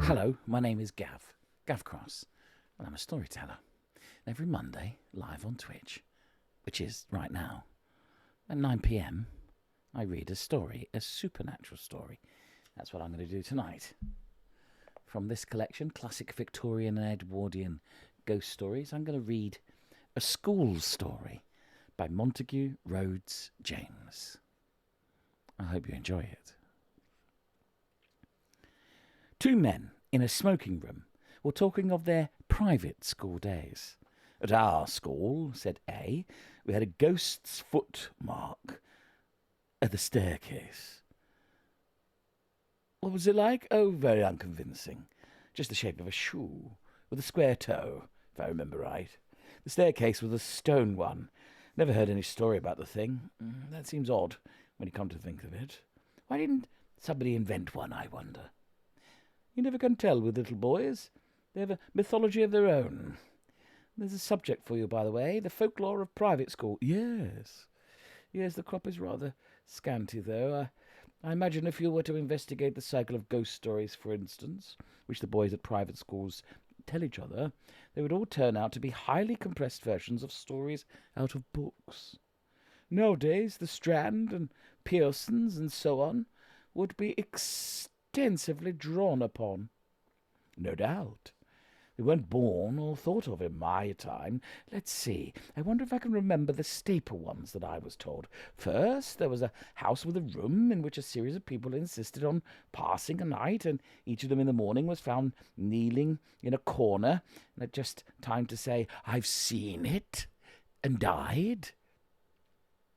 Hello, my name is Gav Cross, and I'm a storyteller. And every Monday, live on Twitch, which is right now, at 9 pm, I read a story, a supernatural story. That's what I'm going to do tonight. From this collection, classic Victorian and Edwardian ghost stories, I'm going to read A School Story by Montague Rhodes James. I hope you enjoy it. Two men in a smoking room were talking of their private school days. At our school, said A, we had a ghost's foot mark at the staircase. What was it like? Oh, very unconvincing. Just the shape of a shoe, with a square toe, if I remember right. The staircase was a stone one. Never heard any story about the thing. That seems odd, when you come to think of it. Why didn't somebody invent one, I wonder? You never can tell with little boys. They have a mythology of their own. There's a subject for you, by the way, the folklore of private school. Yes, the crop is rather scanty, though. I imagine if you were to investigate the cycle of ghost stories, for instance, which the boys at private schools tell each other, they would all turn out to be highly compressed versions of stories out of books. Nowadays, the Strand and Pearsons and so on would be extensively drawn upon. No doubt. They weren't born or thought of in my time. Let's see. I wonder if I can remember the staple ones that I was told. First, there was a house with a room in which a series of people insisted on passing a night, and each of them in the morning was found kneeling in a corner, and had just time to say, "I've seen it," and died.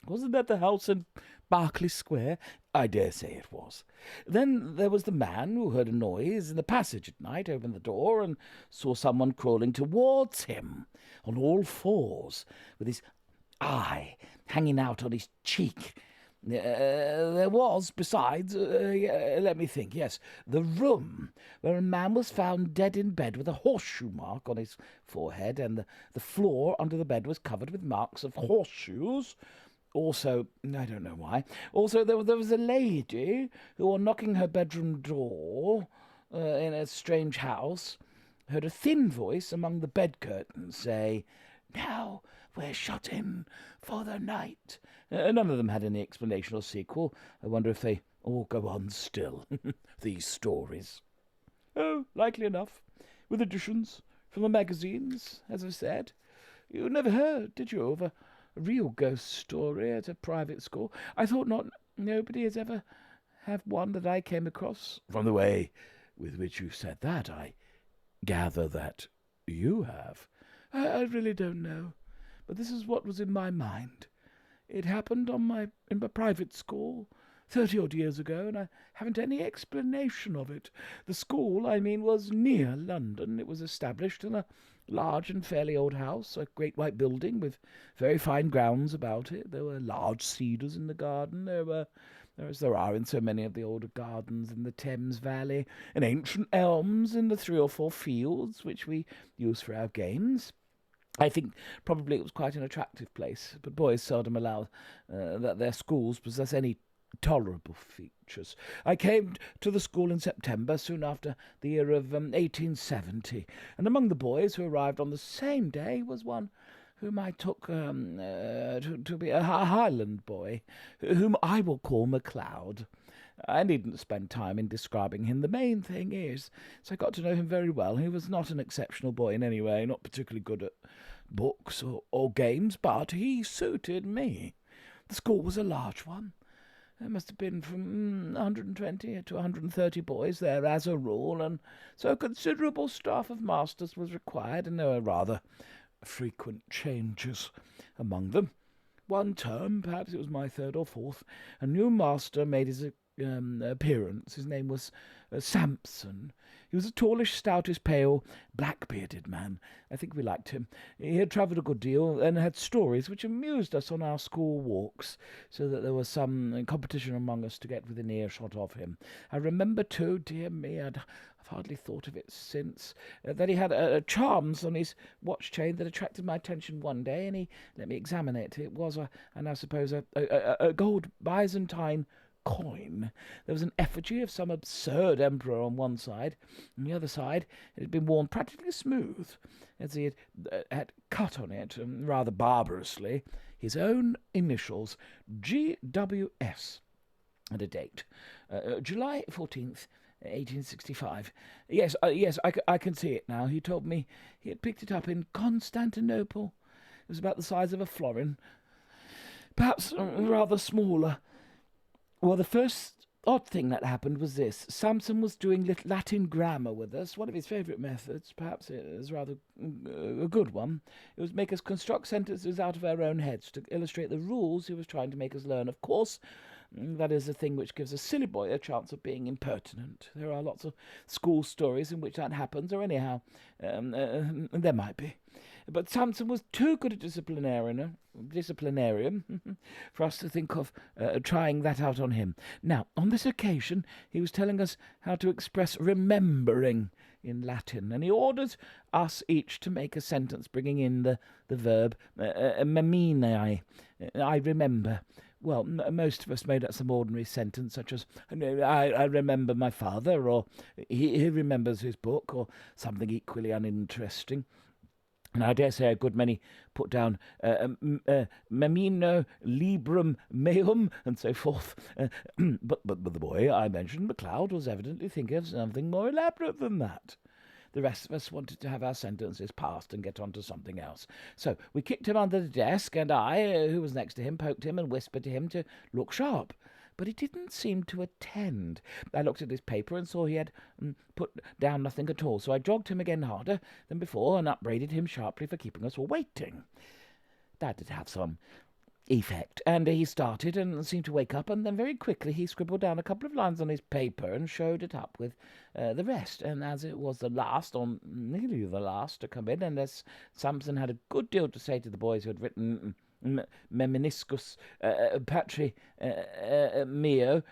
Wasn't that the house in Berkeley Square? I dare say it was. Then there was the man who heard a noise in the passage at night, opened the door, and saw someone crawling towards him on all fours, with his eye hanging out on his cheek. There was, besides, let me think, yes, the room where a man was found dead in bed with a horseshoe mark on his forehead, and the floor under the bed was covered with marks of horseshoes. Also, I don't know why, also there was a lady who, on knocking her bedroom door in a strange house, heard a thin voice among the bed curtains say, "Now we're shut in for the night." None of them had any explanation or sequel. I wonder if they all go on still, these stories. Oh, likely enough, with additions from the magazines, as I said. You never heard, did you, of a real ghost story at a private school? I thought not. Nobody has ever had one that I came across. From the way with which you said that, I gather that you have. I really don't know, but this is what was in my mind. It happened in my private school 30-odd years ago, and I haven't any explanation of it. The school, I mean, was near London. It was established in a large and fairly old house, a great white building with very fine grounds about it. There were large cedars in the garden. As there are in so many of the older gardens in the Thames Valley, and ancient elms in the 3 or 4 fields which we use for our games. I think probably it was quite an attractive place, but boys seldom allow that their schools possess any tolerable features. I came to the school in September, soon after the year of 1870, and among the boys who arrived on the same day was one whom I took to be a Highland boy, whom I will call MacLeod. I needn't spend time in describing him. The main thing is, I got to know him very well. He was not an exceptional boy in any way, not particularly good at books or games, but he suited me. The school was a large one. There must have been from 120 to 130 boys there as a rule, and so a considerable staff of masters was required, and there were rather frequent changes among them. One term, perhaps it was my 3rd or 4th, a new master made his appearance. His name was Samson. He was a tallish, stoutish, pale, black-bearded man. I think we liked him. He had travelled a good deal and had stories which amused us on our school walks, so that there was some competition among us to get within earshot of him. I remember, too, dear me, I've hardly thought of it since, that he had charms on his watch chain that attracted my attention one day, and he let me examine it. It was, I now suppose, a gold Byzantine coin. There was an effigy of some absurd emperor on one side. On the other side, it had been worn practically smooth, as he had cut on it, rather barbarously, his own initials, GWS, and a date, July 14th, 1865. Yes, I can see it now. He told me he had picked it up in Constantinople. It was about the size of a florin, perhaps rather smaller. Well, the first odd thing that happened was this. Samson was doing Latin grammar with us, one of his favourite methods. Perhaps it was rather a good one. It was make us construct sentences out of our own heads to illustrate the rules he was trying to make us learn. Of course, that is a thing which gives a silly boy a chance of being impertinent. There are lots of school stories in which that happens, or anyhow, there might be. But Samson was too good a disciplinarian for us to think of trying that out on him. Now, on this occasion, he was telling us how to express remembering in Latin, and he ordered us each to make a sentence bringing in the verb memine, I remember. Well, most of us made up some ordinary sentence, such as, I remember my father, or he remembers his book, or something equally uninteresting. And I dare say a good many put down memino librum meum, and so forth. But the boy I mentioned, MacLeod, was evidently thinking of something more elaborate than that. The rest of us wanted to have our sentences passed and get on to something else. So we kicked him under the desk, and I, who was next to him, poked him and whispered to him to look sharp. But he didn't seem to attend. I looked at his paper and saw he had put down nothing at all, so I jogged him again harder than before and upbraided him sharply for keeping us all waiting. That did have some effect, and he started and seemed to wake up, and then very quickly he scribbled down a couple of lines on his paper and showed it up with the rest. And as it was the last, or nearly the last, to come in, and as Samson had a good deal to say to the boys who had written Memeniscus Patri Meo,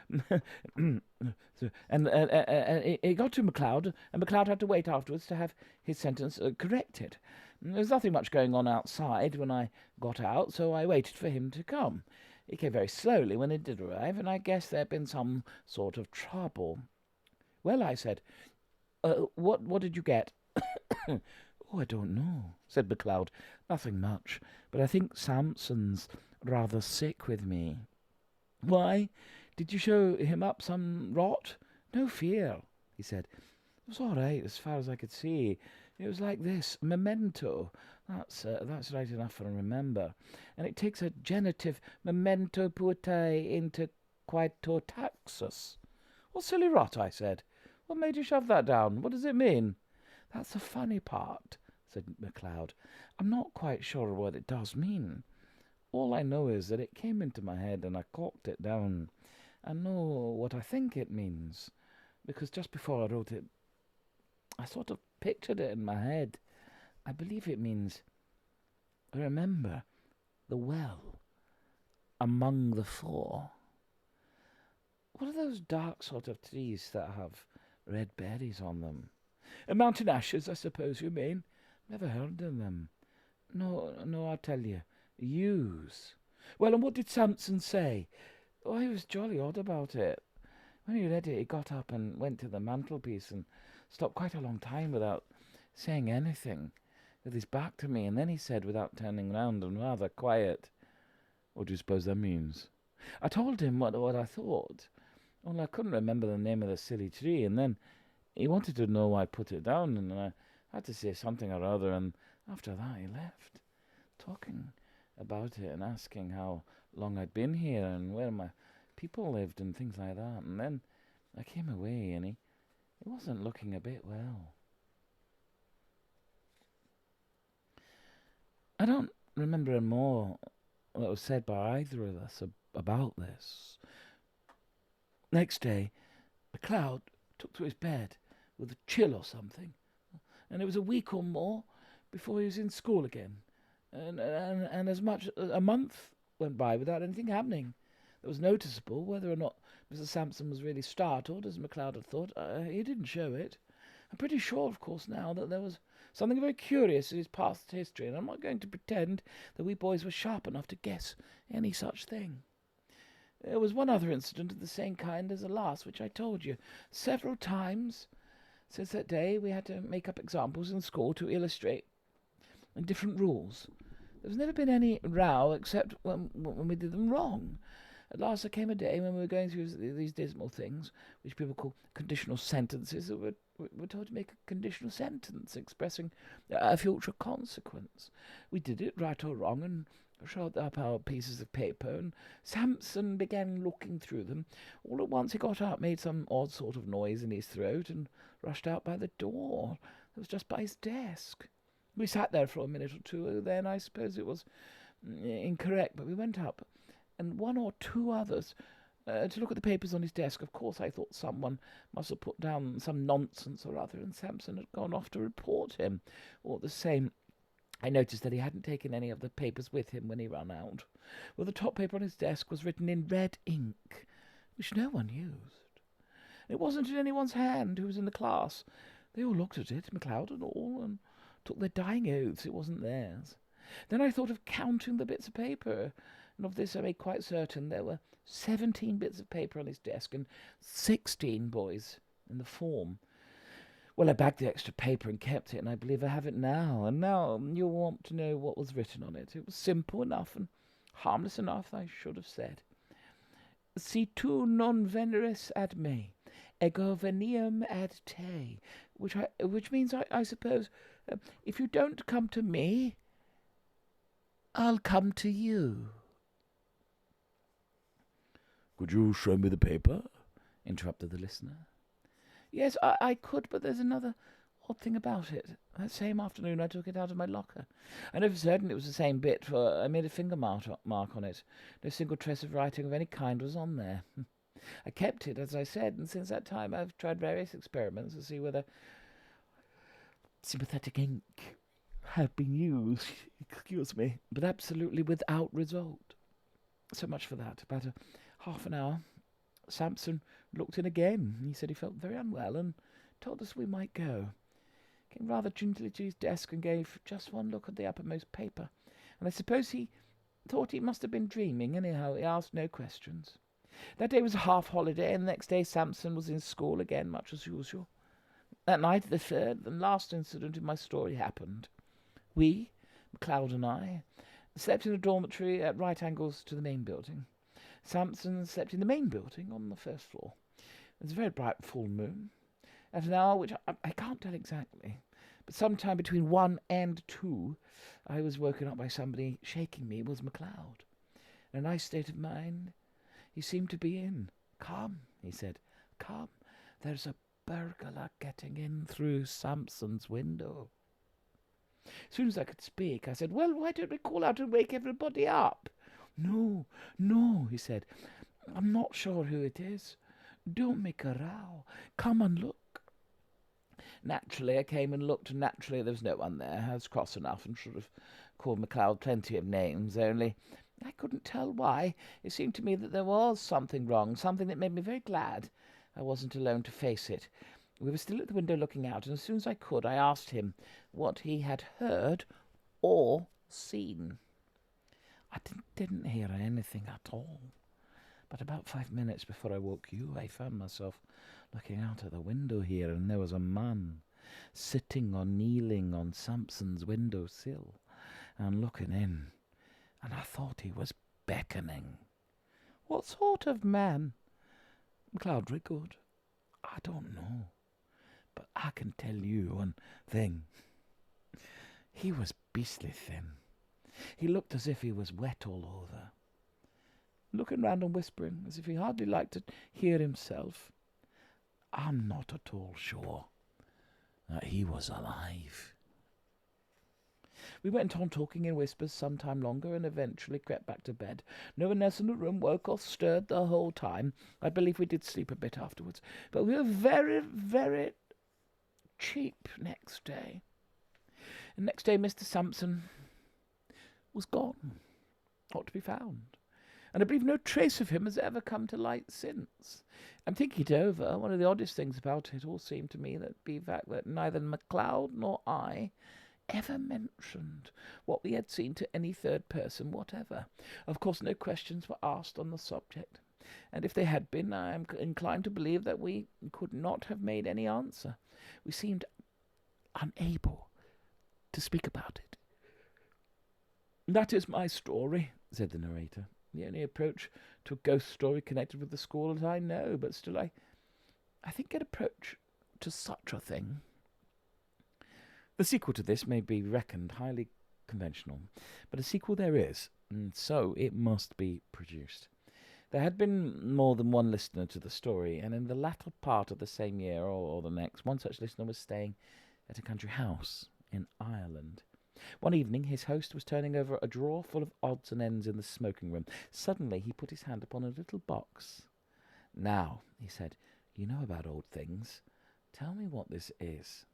and he got to MacLeod, and MacLeod had to wait afterwards to have his sentence corrected. There was nothing much going on outside when I got out, so I waited for him to come. He came very slowly when he did arrive, and I guessed there had been some sort of trouble. Well, I said, what did you get? Oh, I don't know, said MacLeod. Nothing much, but I think Samson's rather sick with me. Why? Did you show him up some rot? No fear, he said. It was all right as far as I could see. It was like this, memento. That's right enough for a remember. And it takes a genitive, memento puellae into quaeto taxus. What silly rot, I said. What made you shove that down? What does it mean? That's the funny part, said MacLeod. I'm not quite sure what it does mean. All I know is that it came into my head and I corked it down. I know what I think it means, because just before I wrote it, I sort of pictured it in my head. I believe it means, remember, the well among the four. What are those dark sort of trees that have red berries on them? Mountain ashes, I suppose you mean. Never heard of them. No, I'll tell you. Yews. Well, and what did Samson say? Oh, he was jolly odd about it. When he read it, he got up and went to the mantelpiece and stopped quite a long time without saying anything, with his back to me, and then he said, without turning round and rather quiet, what do you suppose that means? I told him what I thought, only I couldn't remember the name of the silly tree, and then he wanted to know why I put it down, and I had to say something or other, and after that he left, talking about it and asking how long I'd been here and where my people lived and things like that. And then I came away, and he wasn't looking a bit well. I don't remember more that was said by either of us about this. Next day, MacLeod took to his bed with a chill or something, and it was a week or more before he was in school again, and as much a month went by without anything happening that was noticeable. Whether or not Mr. Sampson was really startled, as MacLeod had thought, he didn't show it. I'm pretty sure, of course, now that there was something very curious in his past history, and I'm not going to pretend that we boys were sharp enough to guess any such thing. There was one other incident of the same kind as the last, which I told you. Several times since that day we had to make up examples in school to illustrate different rules. There's never been any row except when we did them wrong. At last there came a day when we were going through these dismal things, which people call conditional sentences, that we're told to make a conditional sentence expressing a future consequence. We did it, right or wrong, and showed up our pieces of paper, and Samson began looking through them. All at once he got up, made some odd sort of noise in his throat, and rushed out by the door that was just by his desk. We sat there for a minute or two, then I suppose it was incorrect, but we went up, and one or two others, to look at the papers on his desk. Of course I thought someone must have put down some nonsense or other, and Samson had gone off to report him. All the same, I noticed that he hadn't taken any of the papers with him when he ran out. Well, the top paper on his desk was written in red ink, which no one used. It wasn't in anyone's hand who was in the class. They all looked at it, MacLeod and all, and took their dying oaths it wasn't theirs. Then I thought of counting the bits of paper, and of this I made quite certain. There were 17 bits of paper on his desk, and 16 boys in the form. Well, I bagged the extra paper and kept it, and I believe I have it now. And now you'll want to know what was written on it. It was simple enough and harmless enough, I should have said. Si tu non veneris ad me, ego veniam ad te, which means, I suppose, if you don't come to me, I'll come to you. Could you show me the paper? Interrupted the listener. Yes, I could, but there's another odd thing about it. That same afternoon I took it out of my locker. I know for certain it was the same bit, for I made a finger mark on it. No single trace of writing of any kind was on there. I kept it, as I said, and since that time I've tried various experiments to see whether sympathetic ink had been used, excuse me, but absolutely without result. So much for that. About half an hour, Samson looked in again. He said he felt very unwell and told us we might go. Came rather gingerly to his desk and gave just one look at the uppermost paper, and I suppose he thought he must have been dreaming. Anyhow, he asked no questions. That day was a half holiday, and the next day Samson was in school again, much as usual. That night, the third and last incident in my story happened. We, MacLeod and I, slept in a dormitory at right angles to the main building. Samson slept in the main building on the first floor. It was a very bright full moon. At an hour which I can't tell exactly, but sometime between 1 and 2, I was woken up by somebody shaking me. It was MacLeod. In a nice state of mind he seemed to be in. Come, he said, come. There's a burglar getting in through Samson's window. As soon as I could speak, I said, well, why don't we call out and wake everybody up? No, he said. I'm not sure who it is. Don't make a row. Come and look. Naturally, I came and looked, and naturally there was no one there. I was cross enough and should have called MacLeod plenty of names, only I couldn't tell why. It seemed to me that there was something wrong, something that made me very glad I wasn't alone to face it. We were still at the window looking out, and as soon as I could, I asked him what he had heard or seen. I didn't hear anything at all. But about 5 minutes before I woke you, I found myself looking out at the window here, and there was a man sitting or kneeling on Samson's window sill and looking in, and I thought he was beckoning. What sort of man? MacLeod wriggled. I don't know, but I can tell you one thing. He was beastly thin. He looked as if he was wet all over, looking round and whispering as if he hardly liked to hear himself. I'm not at all sure that he was alive. We went on talking in whispers some time longer, and eventually crept back to bed. No one else in the room woke or stirred the whole time. I believe we did sleep a bit afterwards, but we were very, very cheap next day. And next day Mr. Samson was gone, not to be found. And I believe no trace of him has ever come to light since. I'm thinking it over. One of the oddest things about it all seemed to me that be the fact that neither MacLeod nor I ever mentioned what we had seen to any third person whatever. Of course, no questions were asked on the subject. And if they had been, I am inclined to believe that we could not have made any answer. We seemed unable to speak about it. That is my story, said the narrator. The only approach to a ghost story connected with the school that I know, but still I think an approach to such a thing. The sequel to this may be reckoned highly conventional, but a sequel there is, and so it must be produced. There had been more than one listener to the story, and in the latter part of the same year or the next, one such listener was staying at a country house in Ireland. One evening his host was turning over a drawer full of odds and ends in the smoking room. Suddenly he put his hand upon a little box. "Now," he said, "you know about old things. Tell me what this is."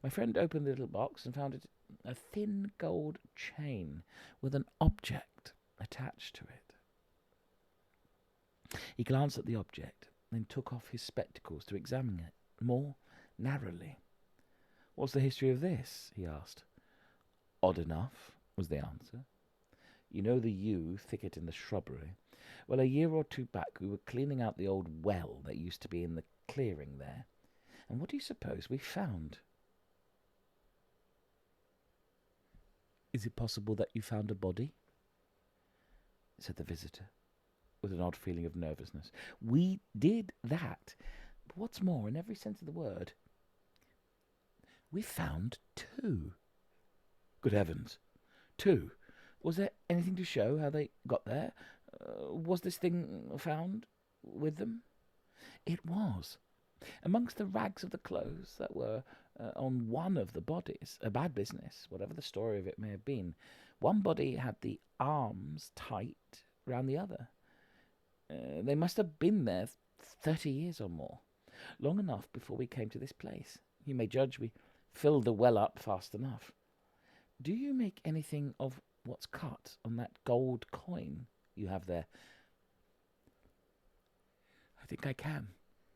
My friend opened the little box and found it a thin gold chain with an object attached to it. He glanced at the object, then took off his spectacles to examine it more narrowly. "What's the history of this?" he asked. "Odd enough," was the answer. "You know the yew thicket in the shrubbery? Well, a year or two back we were cleaning out the old well that used to be in the clearing there. And what do you suppose we found?" "Is it possible that you found a body?" said the visitor, with an odd feeling of nervousness. "We did that. But what's more, in every sense of the word, we found two." "Good heavens! Two? Was there anything to show how they got there? Was this thing found with them?" "It was. Amongst the rags of the clothes that were on one of the bodies. A bad business, whatever the story of it may have been. One body had the arms tight round the other. They must have been there 30 years or more. Long enough before we came to this place. You may judge we filled the well up fast enough. Do you make anything of what's cut on that gold coin you have there?" "I think I can,"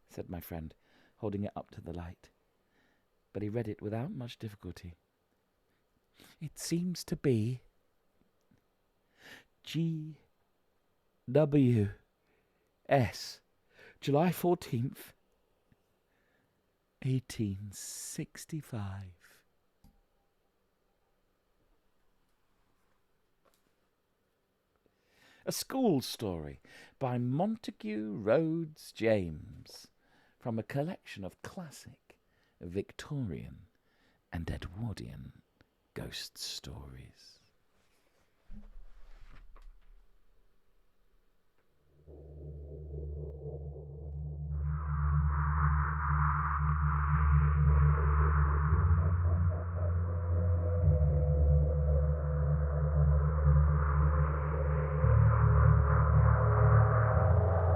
said my friend, holding it up to the light. But he read it without much difficulty. "It seems to be G.W.S. July 14th, 1865. A School Story by Montague Rhodes James, from a collection of classic Victorian and Edwardian ghost stories.